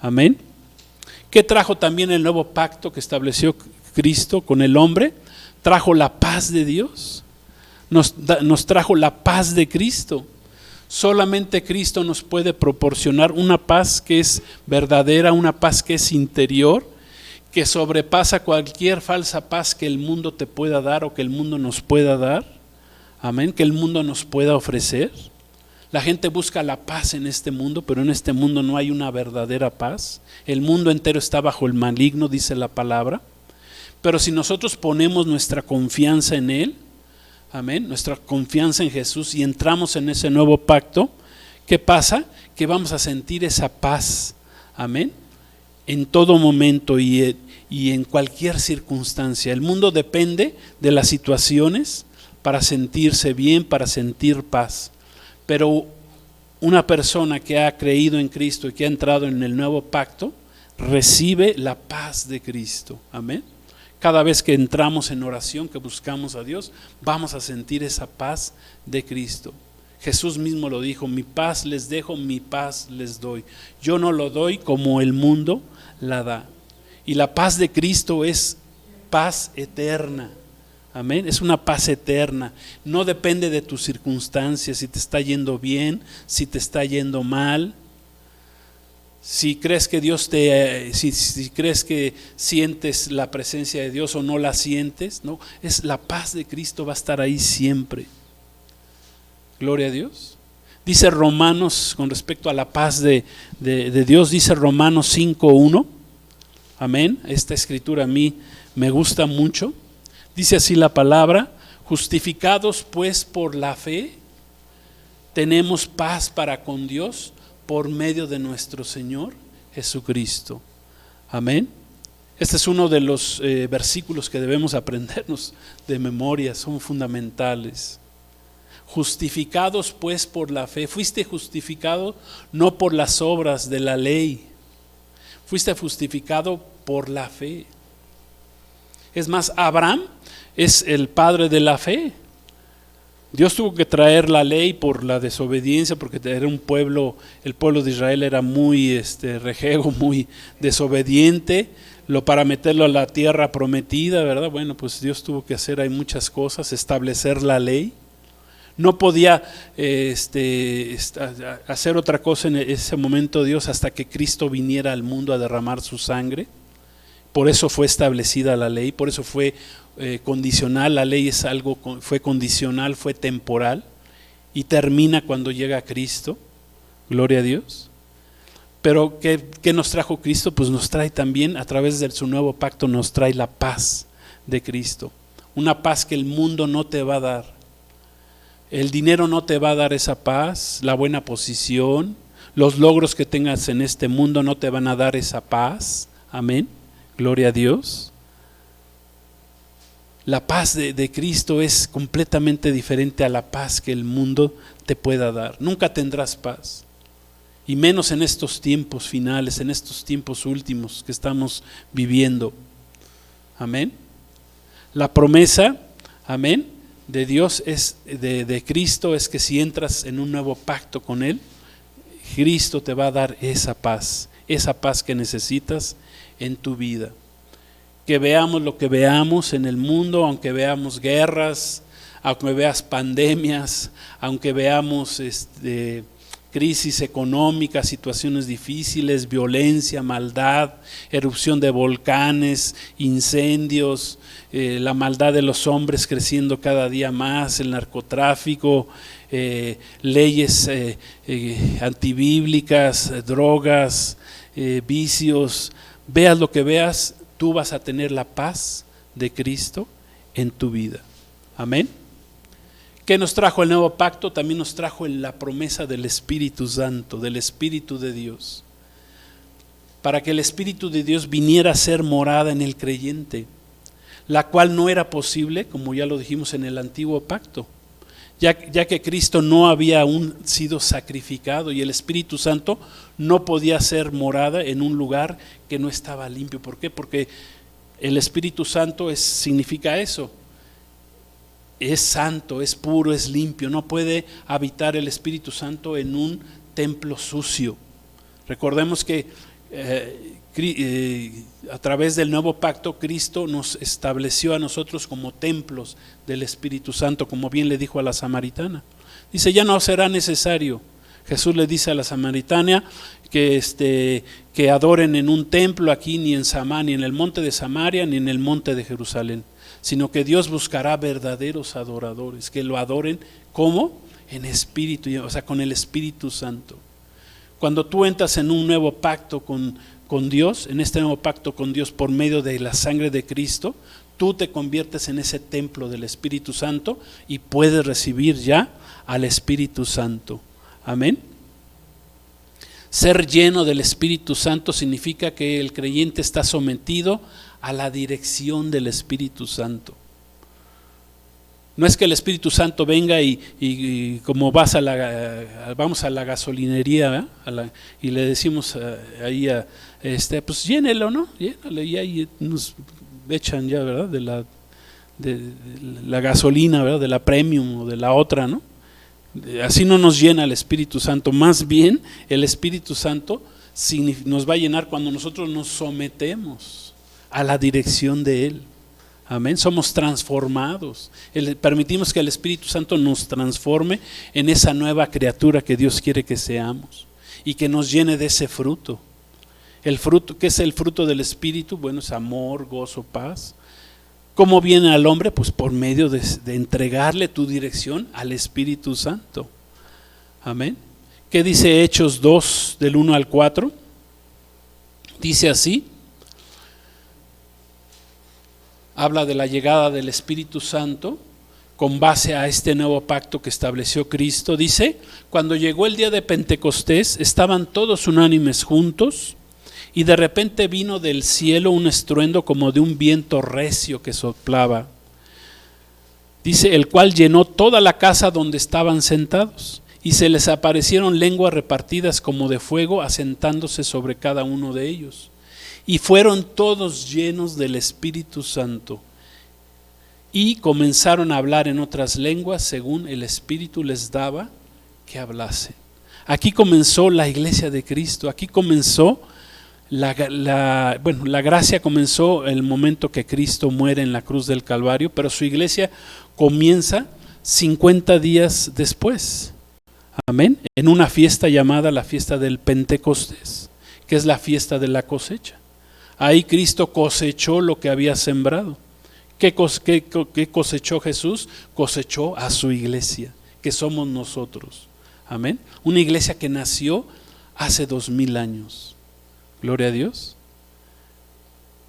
Amén. ¿Qué trajo también el nuevo pacto que estableció Cristo con el hombre? Trajo la paz de Dios. Nos trajo la paz de Cristo. Solamente Cristo nos puede proporcionar una paz que es verdadera, una paz que es interior, que sobrepasa cualquier falsa paz que el mundo te pueda dar o que el mundo nos pueda dar. Amén, que el mundo nos pueda ofrecer. La gente busca la paz en este mundo, pero en este mundo no hay una verdadera paz. El mundo entero está bajo el maligno, dice la palabra. Pero si nosotros ponemos nuestra confianza en Él, amén, nuestra confianza en Jesús y entramos en ese nuevo pacto, ¿qué pasa? Que vamos a sentir esa paz, amén, en todo momento y en cualquier circunstancia. El mundo depende de las situaciones para sentirse bien, para sentir paz. Pero una persona que ha creído en Cristo y que ha entrado en el nuevo pacto, recibe la paz de Cristo. Amén. Cada vez que entramos en oración, que buscamos a Dios, vamos a sentir esa paz de Cristo. Jesús mismo lo dijo: mi paz les dejo, mi paz les doy. Yo no lo doy como el mundo la da. Y la paz de Cristo es paz eterna. Amén, es una paz eterna, no depende de tus circunstancias, si te está yendo bien, si te está yendo mal, si crees que Dios si crees que sientes la presencia de Dios o no la sientes, no, es la paz de Cristo, va a estar ahí siempre. Gloria a Dios. Dice Romanos, con respecto a la paz de Dios, dice Romanos 5:1, amén, esta escritura a mí me gusta mucho. Dice así la palabra: justificados pues por la fe, tenemos paz para con Dios por medio de nuestro Señor Jesucristo. Amén. Este es uno de los versículos que debemos aprendernos de memoria, son fundamentales. Justificados pues por la fe. Fuiste justificado no por las obras de la ley, fuiste justificado por la fe. Es más, Abraham es el padre de la fe. Dios tuvo que traer la ley por la desobediencia, porque era un pueblo, el pueblo de Israel era muy rejego, muy desobediente, para meterlo a la tierra prometida, ¿verdad? Bueno, pues Dios tuvo que hacer ahí muchas cosas, establecer la ley. No podía hacer otra cosa en ese momento Dios hasta que Cristo viniera al mundo a derramar su sangre. Por eso fue establecida la ley, por eso fue condicional. La ley es algo, fue condicional, fue temporal y termina cuando llega Cristo. Gloria a Dios. Pero ¿qué nos trajo Cristo? Pues nos trae también, a través de su nuevo pacto, nos trae la paz de Cristo. Una paz que el mundo no te va a dar. El dinero no te va a dar esa paz, la buena posición, los logros que tengas en este mundo no te van a dar esa paz. Amén. Gloria a Dios. La paz de Cristo es completamente diferente a la paz que el mundo te pueda dar. Nunca tendrás paz. Y menos en estos tiempos finales, en estos tiempos últimos que estamos viviendo. Amén. La promesa, amén, de Dios es de Cristo es que si entras en un nuevo pacto con Él, Cristo te va a dar esa paz que necesitas en tu vida. Que veamos lo que veamos en el mundo, aunque veamos guerras, aunque veas pandemias, aunque veamos crisis económica, situaciones difíciles, violencia, maldad, erupción de volcanes, incendios, la maldad de los hombres creciendo cada día más, el narcotráfico, leyes antibíblicas, drogas, vicios. Veas lo que veas, tú vas a tener la paz de Cristo en tu vida. Amén. ¿Qué nos trajo el nuevo pacto? También nos trajo la promesa del Espíritu Santo, del Espíritu de Dios. Para que el Espíritu de Dios viniera a ser morada en el creyente, la cual no era posible, como ya lo dijimos en el antiguo pacto, ya que Cristo no había aún sido sacrificado y el Espíritu Santo no podía ser morada en un lugar que no estaba limpio. ¿Por qué? Porque el Espíritu Santo significa eso. Es santo, es puro, es limpio. No puede habitar el Espíritu Santo en un templo sucio. Recordemos que a través del nuevo pacto Cristo nos estableció a nosotros como templos del Espíritu Santo, como bien le dijo a la samaritana. Dice, ya no será necesario. Jesús le dice a la samaritana que adoren en un templo aquí, ni en Samaria, ni en el monte de Samaria, ni en el monte de Jerusalén, sino que Dios buscará verdaderos adoradores, que lo adoren, ¿cómo? En espíritu, o sea, con el Espíritu Santo. Cuando tú entras en un nuevo pacto con Dios, en este nuevo pacto con Dios por medio de la sangre de Cristo, tú te conviertes en ese templo del Espíritu Santo y puedes recibir ya al Espíritu Santo. Amén. Ser lleno del Espíritu Santo significa que el creyente está sometido a la dirección del Espíritu Santo. No es que el Espíritu Santo venga y como vamos a la gasolinería, y le decimos ahí pues llénelo, ¿no? Llénalo, y ahí nos echan ya, ¿verdad? De la gasolina, ¿verdad? De la premium o de la otra, ¿no? Así no nos llena el Espíritu Santo. Más bien el Espíritu Santo nos va a llenar cuando nosotros nos sometemos a la dirección de Él. Amén. Somos transformados. Permitimos que el Espíritu Santo nos transforme en esa nueva criatura que Dios quiere que seamos y que nos llene de ese fruto. El fruto, ¿qué es el fruto del Espíritu? Bueno, es amor, gozo, paz. ¿Cómo viene al hombre? Pues por medio de entregarle tu dirección al Espíritu Santo. Amén. ¿Qué dice Hechos 2 del 1 al 4? Dice así. Habla de la llegada del Espíritu Santo con base a este nuevo pacto que estableció Cristo. Dice, cuando llegó el día de Pentecostés, estaban todos unánimes juntos y de repente vino del cielo un estruendo como de un viento recio que soplaba. Dice, el cual llenó toda la casa donde estaban sentados y se les aparecieron lenguas repartidas como de fuego asentándose sobre cada uno de ellos. Y fueron todos llenos del Espíritu Santo y comenzaron a hablar en otras lenguas según el Espíritu les daba que hablasen. Aquí comenzó la iglesia de Cristo, aquí comenzó la gracia comenzó el momento que Cristo muere en la cruz del Calvario, pero su iglesia comienza 50 días después. Amén. En una fiesta llamada la fiesta del Pentecostés, que es la fiesta de la cosecha. Ahí Cristo cosechó lo que había sembrado. ¿Qué cosechó Jesús? Cosechó a su iglesia, que somos nosotros. Amén. Una iglesia que nació hace 2000 años. Gloria a Dios.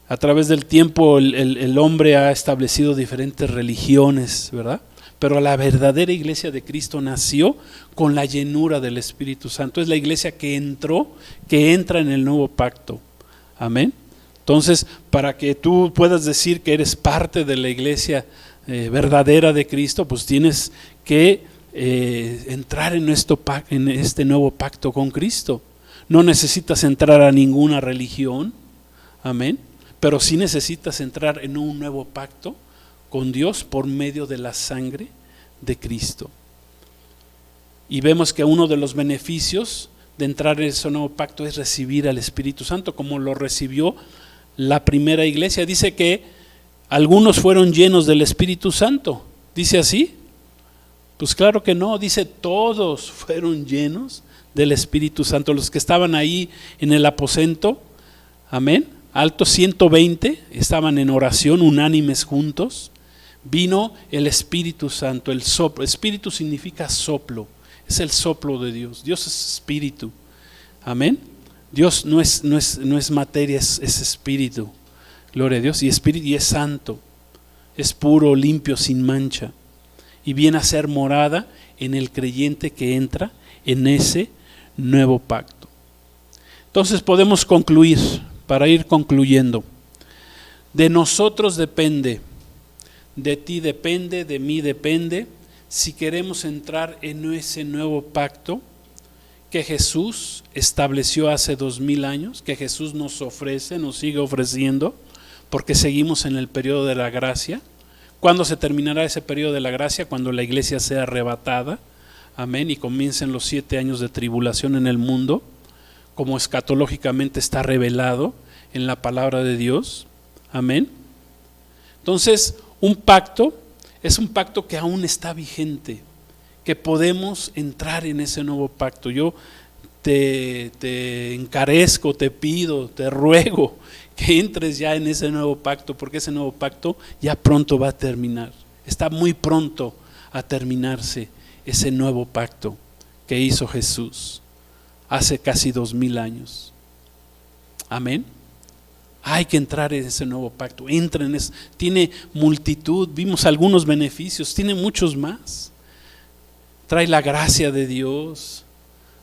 A través del tiempo el hombre ha establecido diferentes religiones, ¿verdad? Pero la verdadera iglesia de Cristo nació con la llenura del Espíritu Santo. Es la iglesia que entra en el nuevo pacto. Amén. Entonces, para que tú puedas decir que eres parte de la iglesia verdadera de Cristo, pues tienes que entrar en este nuevo pacto con Cristo. No necesitas entrar a ninguna religión. Amén. Pero sí necesitas entrar en un nuevo pacto con Dios por medio de la sangre de Cristo. Y vemos que uno de los beneficios de entrar en ese nuevo pacto es recibir al Espíritu Santo, como lo recibió la primera iglesia. Dice que algunos fueron llenos del Espíritu Santo. ¿Dice así? Pues claro que no, dice todos fueron llenos del Espíritu Santo. Los que estaban ahí en el aposento, amén, altos 120, estaban en oración unánimes juntos. Vino el Espíritu Santo, el soplo. Espíritu significa soplo, es el soplo de Dios. Dios es espíritu, amén. Dios no es materia, es espíritu. Gloria a Dios. Y espíritu, y es santo, es puro, limpio, sin mancha. Y viene a ser morada en el creyente que entra en ese nuevo pacto. Entonces podemos concluir, para ir concluyendo. De nosotros depende, de ti depende, de mí depende, si queremos entrar en ese nuevo pacto que Jesús estableció hace 2000 años, que Jesús nos ofrece, nos sigue ofreciendo, porque seguimos en el periodo de la gracia. ¿Cuándo se terminará ese periodo de la gracia? Cuando la iglesia sea arrebatada, amén, y comiencen los 7 años de tribulación en el mundo, como escatológicamente está revelado en la palabra de Dios, amén. Entonces, un pacto es un pacto que aún está vigente, que podemos entrar en ese nuevo pacto. Yo te encarezco, te pido, te ruego que entres ya en ese nuevo pacto, porque ese nuevo pacto ya pronto va a terminar. Está muy pronto a terminarse ese nuevo pacto que hizo Jesús hace casi 2000 años. Amén. Hay que entrar en ese nuevo pacto. Entra en ese, tiene multitud, vimos algunos beneficios, tiene muchos más. Trae la gracia de Dios,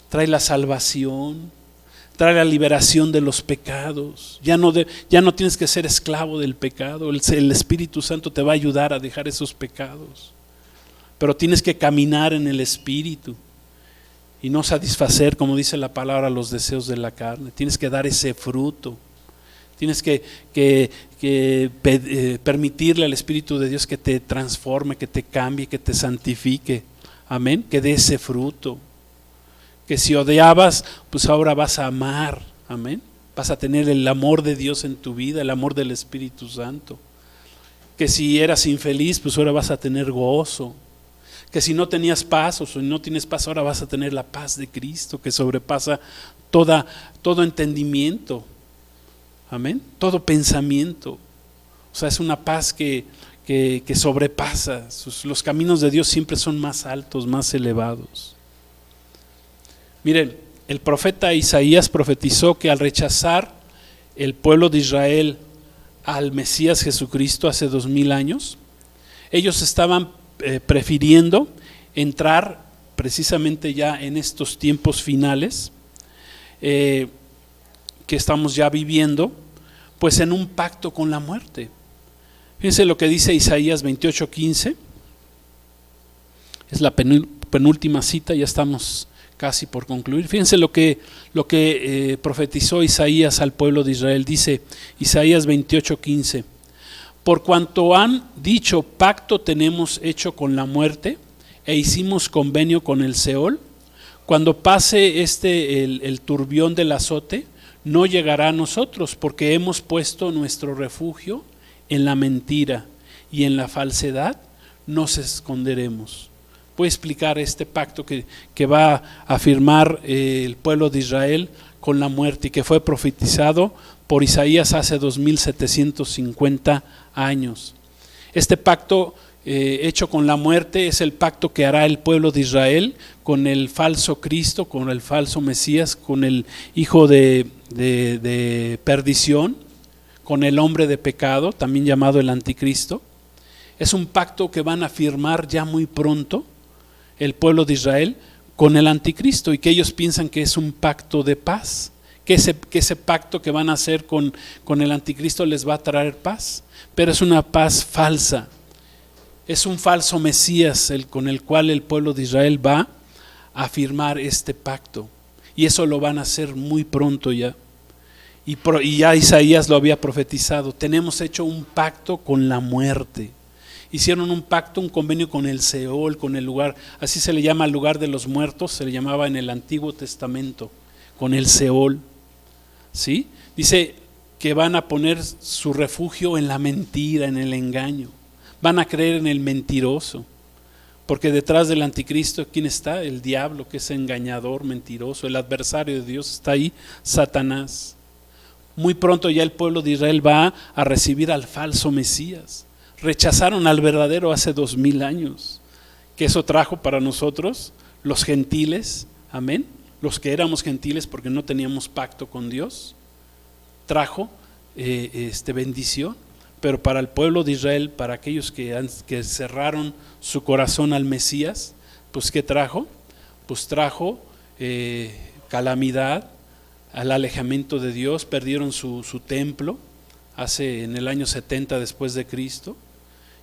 trae la salvación, trae la liberación de los pecados. Ya no tienes que ser esclavo del pecado. El Espíritu Santo te va a ayudar a dejar esos pecados. Pero tienes que caminar en el Espíritu y no satisfacer, como dice la palabra, los deseos de la carne. Tienes que dar ese fruto. Tienes que permitirle al Espíritu de Dios que te transforme, que te cambie, que te santifique. Amén. Que dé ese fruto. Que si odiabas, pues ahora vas a amar. Amén. Vas a tener el amor de Dios en tu vida, el amor del Espíritu Santo. Que si eras infeliz, pues ahora vas a tener gozo. Que si no tenías paz o si no tienes paz, ahora vas a tener la paz de Cristo que sobrepasa todo entendimiento. Amén. Todo pensamiento. O sea, es una paz que sobrepasa. Los caminos de Dios siempre son más altos, más elevados. Miren, el profeta Isaías profetizó que al rechazar el pueblo de Israel al Mesías Jesucristo hace 2000 años, ellos estaban prefiriendo entrar precisamente ya en estos tiempos finales que estamos ya viviendo, pues en un pacto con la muerte. Fíjense lo que dice Isaías 28:15, es la penúltima cita, ya estamos casi por concluir. Fíjense lo que profetizó Isaías al pueblo de Israel. Dice Isaías 28:15: por cuanto han dicho, pacto tenemos hecho con la muerte, e hicimos convenio con el Seol, cuando pase el turbión del azote, no llegará a nosotros, porque hemos puesto nuestro refugio en la mentira, y en la falsedad nos esconderemos. Voy a explicar este pacto que va a firmar el pueblo de Israel con la muerte y que fue profetizado por Isaías hace 2750 años. Este pacto hecho con la muerte es el pacto que hará el pueblo de Israel con el falso Cristo, con el falso Mesías, con el hijo de perdición, con el hombre de pecado, también llamado el anticristo. Es un pacto que van a firmar ya muy pronto el pueblo de Israel con el anticristo, y que ellos piensan que es un pacto de paz, que ese pacto que van a hacer con el anticristo les va a traer paz, pero es una paz falsa. Es un falso Mesías con el cual el pueblo de Israel va a firmar este pacto, y eso lo van a hacer muy pronto ya. Y ya Isaías lo había profetizado: tenemos hecho un pacto con la muerte. Hicieron un pacto, un convenio con el Seol, con el lugar, así se le llama al lugar de los muertos, se le llamaba en el Antiguo Testamento, con el Seol. ¿Sí? Dice que van a poner su refugio en la mentira, en el engaño. Van a creer en el mentiroso, porque detrás del anticristo, ¿quién está? El diablo, que es engañador, mentiroso. El adversario de Dios está ahí, Satanás. Muy pronto ya el pueblo de Israel va a recibir al falso Mesías. Rechazaron al verdadero hace 2000 años. Que eso trajo para nosotros, los gentiles, amén, los que éramos gentiles porque no teníamos pacto con Dios, trajo bendición. Pero para el pueblo de Israel, para aquellos que cerraron su corazón al Mesías, pues ¿qué trajo? Pues trajo calamidad, al alejamiento de Dios. Perdieron su templo en el año 70 después de Cristo,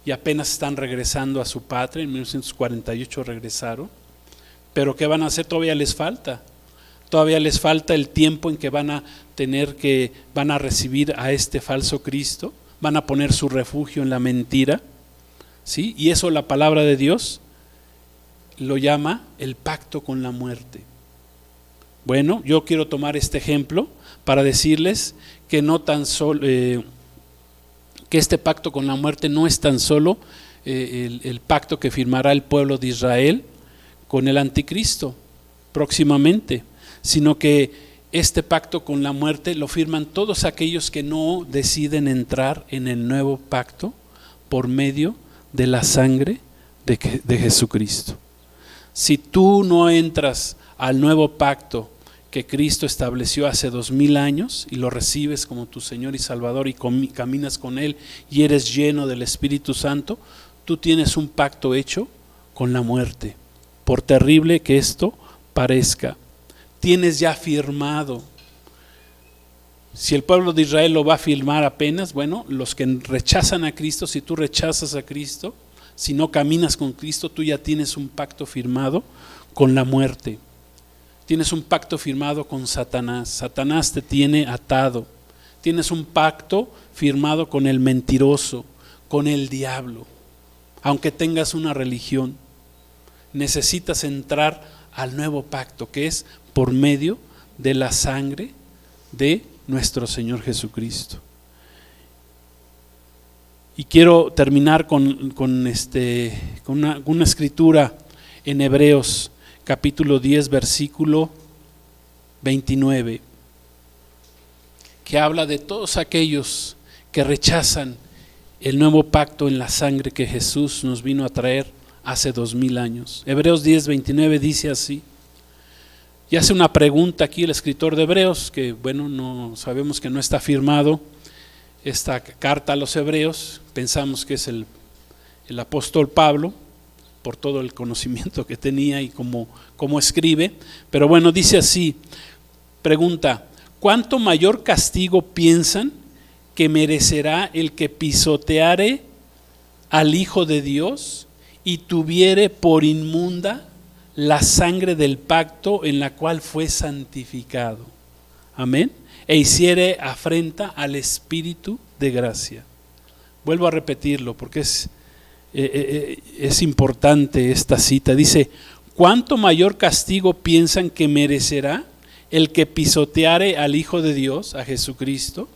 y apenas están regresando a su patria. En 1948 regresaron. Pero ¿qué van a hacer? Todavía les falta el tiempo en que van a recibir a este falso Cristo. Van a poner su refugio en la mentira, ¿sí? Y eso la palabra de Dios lo llama el pacto con la muerte. Bueno, yo quiero tomar este ejemplo para decirles que no tan solo que este pacto con la muerte no es tan solo el pacto que firmará el pueblo de Israel con el anticristo próximamente, sino que este pacto con la muerte lo firman todos aquellos que no deciden entrar en el nuevo pacto por medio de la sangre de Jesucristo. Si tú no entras al nuevo pacto que Cristo estableció hace 2000 años y lo recibes como tu Señor y Salvador y caminas con Él y eres lleno del Espíritu Santo, tú tienes un pacto hecho con la muerte, por terrible que esto parezca. Tienes ya firmado. Si el pueblo de Israel lo va a firmar apenas, bueno, los que rechazan a Cristo, si tú rechazas a Cristo, si no caminas con Cristo, tú ya tienes un pacto firmado con la muerte. Tienes un pacto firmado con Satanás. Satanás te tiene atado. Tienes un pacto firmado con el mentiroso, con el diablo. Aunque tengas una religión, necesitas entrar al nuevo pacto, que es por medio de la sangre de nuestro Señor Jesucristo. Y quiero terminar con una escritura en Hebreos capítulo 10, versículo 29, que habla de todos aquellos que rechazan el nuevo pacto en la sangre que Jesús nos vino a traer hace 2000 años. Hebreos 10, 29 dice así, y hace una pregunta aquí el escritor de Hebreos, que bueno, no sabemos, que no está firmado esta carta a los Hebreos, pensamos que es el apóstol Pablo, por todo el conocimiento que tenía y cómo escribe, pero bueno, dice así, pregunta, ¿cuánto mayor castigo piensan que merecerá el que pisoteare al Hijo de Dios y tuviere por inmunda la sangre del pacto en la cual fue santificado? Amén. E hiciere afrenta al Espíritu de gracia. Vuelvo a repetirlo porque es importante esta cita. Dice, ¿cuánto mayor castigo piensan que merecerá el que pisoteare al Hijo de Dios, a Jesucristo,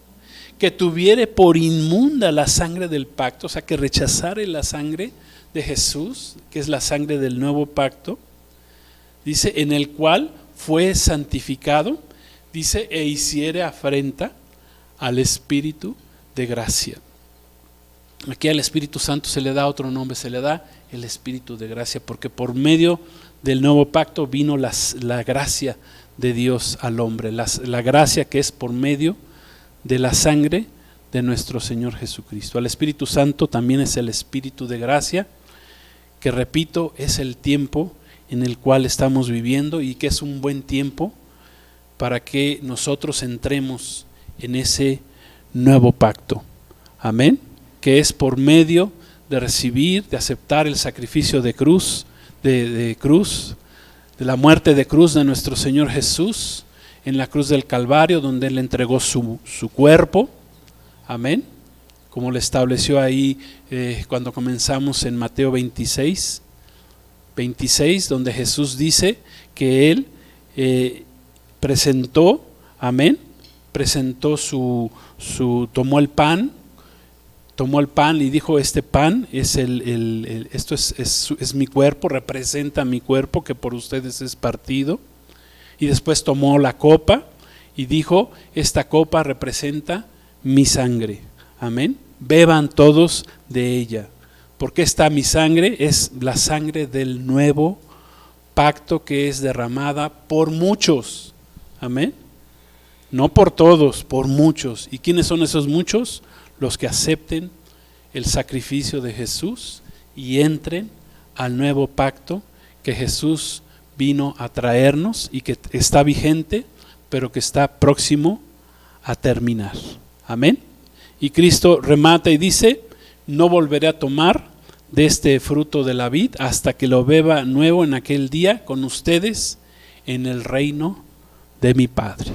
que tuviere por inmunda la sangre del pacto, o sea, que rechazare la sangre de Jesús, que es la sangre del nuevo pacto, dice, en el cual fue santificado, dice, e hiciere afrenta al Espíritu de gracia. Aquí al Espíritu Santo se le da otro nombre, se le da el Espíritu de gracia, porque por medio del nuevo pacto vino la gracia de Dios al hombre, la gracia que es por medio de la sangre de nuestro Señor Jesucristo. Al Espíritu Santo también es el Espíritu de gracia, que repito, es el tiempo en el cual estamos viviendo y que es un buen tiempo para que nosotros entremos en ese nuevo pacto. Amén. Que es por medio de recibir, de aceptar el sacrificio de cruz, de la muerte de cruz de nuestro Señor Jesús en la cruz del Calvario, donde Él entregó su cuerpo. Amén. Como lo estableció ahí cuando comenzamos en Mateo 26, donde Jesús dice que Él presentó, amén, presentó tomó el pan y dijo, este pan es esto es mi cuerpo, representa mi cuerpo que por ustedes es partido. Y después tomó la copa y dijo, esta copa representa mi sangre. Amén. Beban todos de ella. Porque esta mi sangre es la sangre del nuevo pacto que es derramada por muchos. Amén. No por todos, por muchos. ¿Y quiénes son esos muchos? Los que acepten el sacrificio de Jesús y entren al nuevo pacto que Jesús vino a traernos y que está vigente, pero que está próximo a terminar. Amén. Y Cristo remata y dice, no volveré a tomar de este fruto de la vid hasta que lo beba nuevo en aquel día con ustedes en el reino de mi Padre.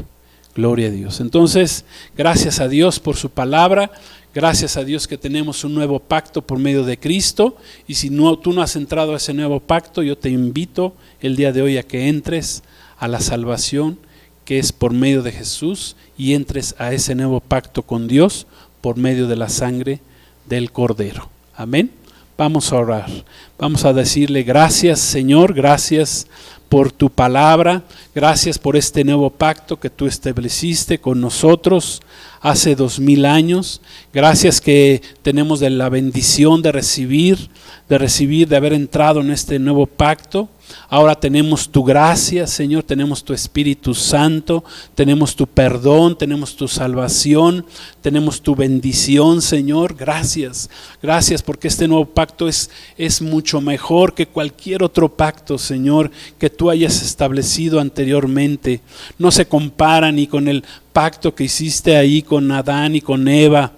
Gloria a Dios. Entonces, gracias a Dios por su palabra, gracias a Dios que tenemos un nuevo pacto por medio de Cristo, y si tú no has entrado a ese nuevo pacto, yo te invito el día de hoy a que entres a la salvación que es por medio de Jesús y entres a ese nuevo pacto con Dios por medio de la sangre del Cordero. Amén. Vamos a orar, vamos a decirle gracias Señor, gracias por tu palabra, gracias por este nuevo pacto que tú estableciste con nosotros hace 2000 años, gracias que tenemos la bendición de recibir, de haber entrado en este nuevo pacto. Ahora tenemos tu gracia, Señor, tenemos tu Espíritu Santo, tenemos tu perdón, tenemos tu salvación, tenemos tu bendición, Señor. Gracias, gracias porque este nuevo pacto es mucho mejor que cualquier otro pacto, Señor, que tú hayas establecido anteriormente. No se compara ni con el pacto que hiciste ahí con Adán y con Eva,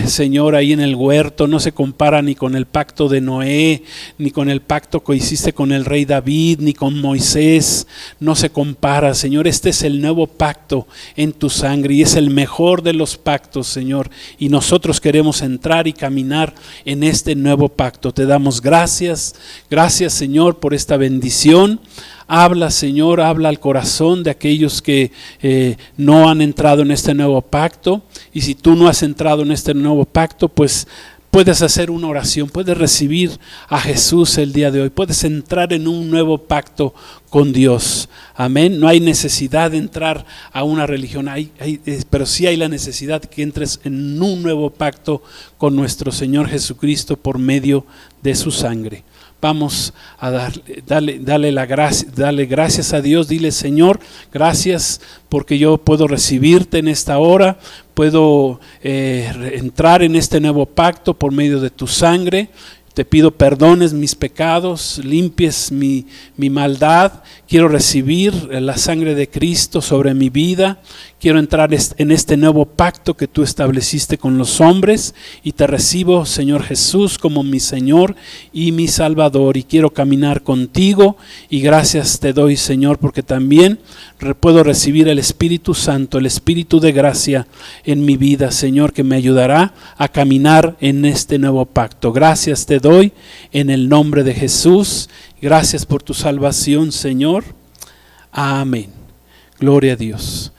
Señor, ahí en el huerto. No se compara ni con el pacto de Noé, ni con el pacto que hiciste con el rey David, ni con Moisés. No se compara, Señor. Este es el nuevo pacto en tu sangre y es el mejor de los pactos, Señor. Y nosotros queremos entrar y caminar en este nuevo pacto. Te damos gracias, gracias, Señor, por esta bendición. Habla, Señor, habla al corazón de aquellos que no han entrado en este nuevo pacto. Y si tú no has entrado en este nuevo pacto, pues puedes hacer una oración, puedes recibir a Jesús el día de hoy, puedes entrar en un nuevo pacto con Dios. Amén. No hay necesidad de entrar a una religión, pero sí hay la necesidad de que entres en un nuevo pacto con nuestro Señor Jesucristo por medio de su sangre. Vamos a darle gracias a Dios. Dile, Señor, gracias porque yo puedo recibirte en esta hora, puedo entrar en este nuevo pacto por medio de tu sangre. Te pido perdones mis pecados, limpies mi maldad. Quiero recibir la sangre de Cristo sobre mi vida. Quiero entrar en este nuevo pacto que tú estableciste con los hombres. Y te recibo, Señor Jesús, como mi Señor y mi Salvador. Y quiero caminar contigo. Y gracias te doy, Señor, porque también puedo recibir el Espíritu Santo, el Espíritu de gracia en mi vida, Señor, que me ayudará a caminar en este nuevo pacto. Gracias te doy en el nombre de Jesús. Gracias por tu salvación, Señor. Amén. Gloria a Dios.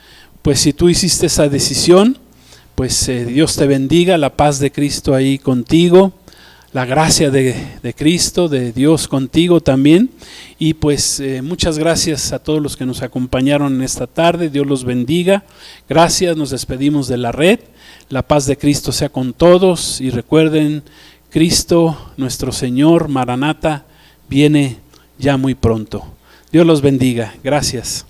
Pues si tú hiciste esa decisión, pues Dios te bendiga, la paz de Cristo ahí contigo, la gracia de Cristo, de Dios contigo también. Y pues muchas gracias a todos los que nos acompañaron en esta tarde. Dios los bendiga. Gracias, nos despedimos de la red. La paz de Cristo sea con todos. Y recuerden, Cristo, nuestro Señor, Maranata, viene ya muy pronto. Dios los bendiga. Gracias.